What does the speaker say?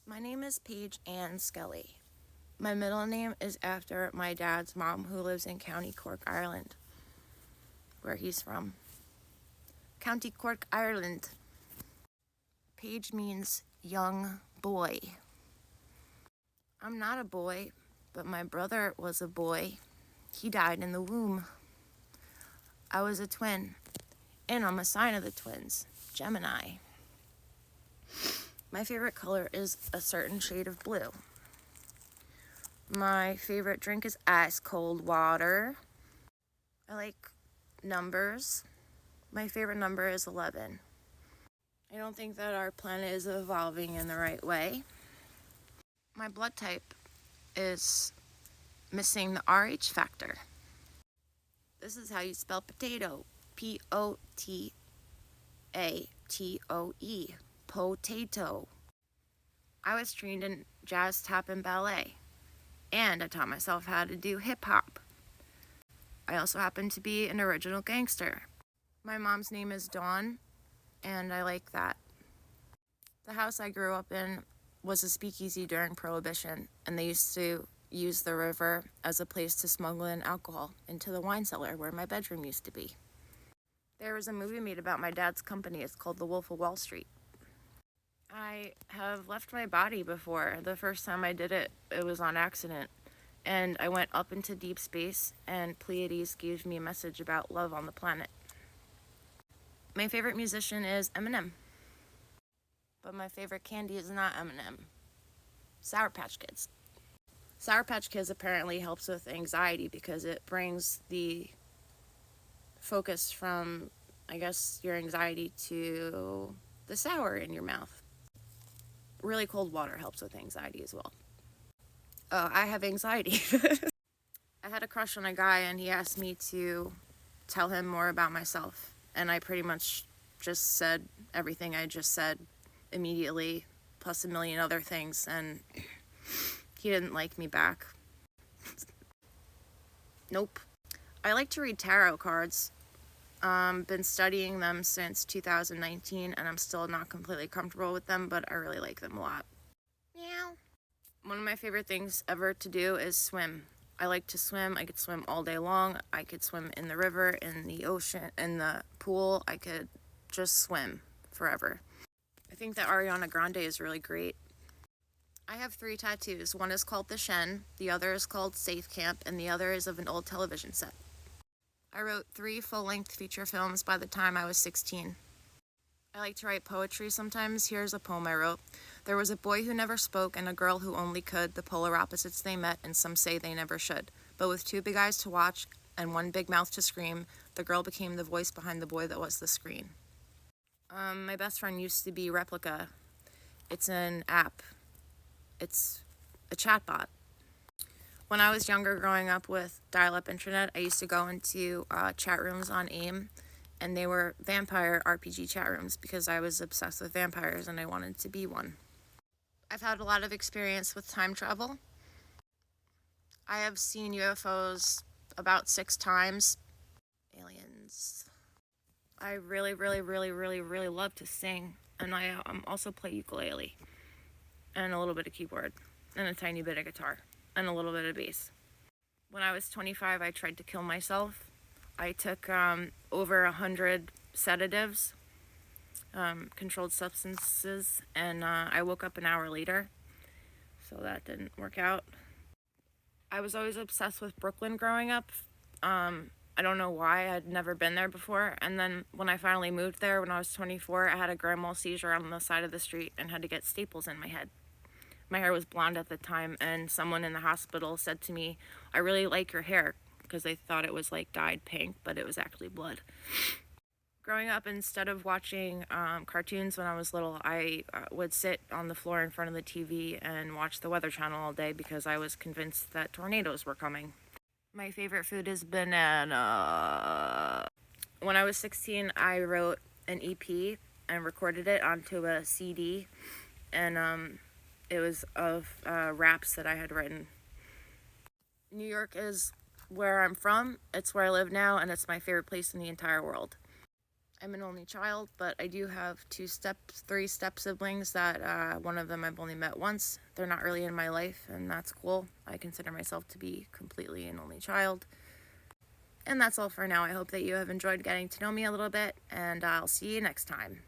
My name is Paige Ann Skelly. My middle name is after my dad's mom, who lives in County Cork, Ireland, where he's from. County Cork, Ireland. Paige means young boy. I'm not a boy, but my brother was a boy. He died in the womb. I was a twin, and I'm a sign of the twins, Gemini. My favorite color is a certain shade of blue. My favorite drink is ice cold water. I like numbers. My favorite number is 11. I don't think that our planet is evolving in the right way. My blood type is missing the RH factor. This is how you spell potato. Potato. Potato. I was trained in jazz, tap, and ballet, and I taught myself how to do hip hop. I also happen to be an original gangster. My mom's name is Dawn, and I like that. The house I grew up in was a speakeasy during Prohibition, and they used to use the river as a place to smuggle in alcohol into the wine cellar where my bedroom used to be. There was a movie made about my dad's company. It's called The Wolf of Wall Street. I have left my body before. The first time I did it, it was on accident. And I went up into deep space, and Pleiades gave me a message about love on the planet. My favorite musician is Eminem. But my favorite candy is not M&M. Sour Patch Kids. Sour Patch Kids apparently helps with anxiety because it brings the focus from, I guess, your anxiety to the sour in your mouth. Really cold water helps with anxiety as well. I have anxiety. I had a crush on a guy, and he asked me to tell him more about myself. And I pretty much just said everything I just said immediately, plus a million other things, and he didn't like me back. Nope. I like to read tarot cards. Been studying them since 2019, and I'm still not completely comfortable with them, but I really like them a lot. Meow. One of my favorite things ever to do is swim. I like to swim. I could swim all day long. I could swim in the river, in the ocean, in the pool. I could just swim forever. I think that Ariana Grande is really great. I have 3 tattoos. One is called The Shen, the other is called Safe Camp, and the other is of an old television set. I wrote 3 full-length feature films by the time I was 16. I like to write poetry sometimes. Here's a poem I wrote. There was a boy who never spoke and a girl who only could. The polar opposites they met, and some say they never should. But with 2 big eyes to watch and 1 big mouth to scream, the girl became the voice behind the boy that was the screen. My best friend used to be Replica. It's an app. It's a chatbot. When I was younger, growing up with dial-up internet, I used to go into chat rooms on AIM, and they were vampire RPG chat rooms because I was obsessed with vampires and I wanted to be one. I've had a lot of experience with time travel. I have seen UFOs about 6 times. Aliens. I really love to sing, and I also play ukulele, and a little bit of keyboard, and a tiny bit of guitar, and a little bit of bass. When I was 25, I tried to kill myself. I took over 100 sedatives, controlled substances, and I woke up an hour later, so that didn't work out. I was always obsessed with Brooklyn growing up. I don't know why. I'd never been there before, and then when I finally moved there when I was 24, I had a grand mal seizure on the side of the street and had to get staples in my head. My hair was blonde at the time, and someone in the hospital said to me, "I really like your hair," because they thought it was like dyed pink, but it was actually blood. Growing up, instead of watching cartoons when I was little, I would sit on the floor in front of the TV and watch the Weather Channel all day because I was convinced that tornadoes were coming. My favorite food is banana. When I was 16, I wrote an EP and recorded it onto a CD, and it was of raps that I had written. New York is where I'm from, it's where I live now, and it's my favorite place in the entire world. I'm an only child, but I do have three step siblings that one of them I've only met once. They're not really in my life, and that's cool. I consider myself to be completely an only child. And that's all for now. I hope that you have enjoyed getting to know me a little bit, and I'll see you next time.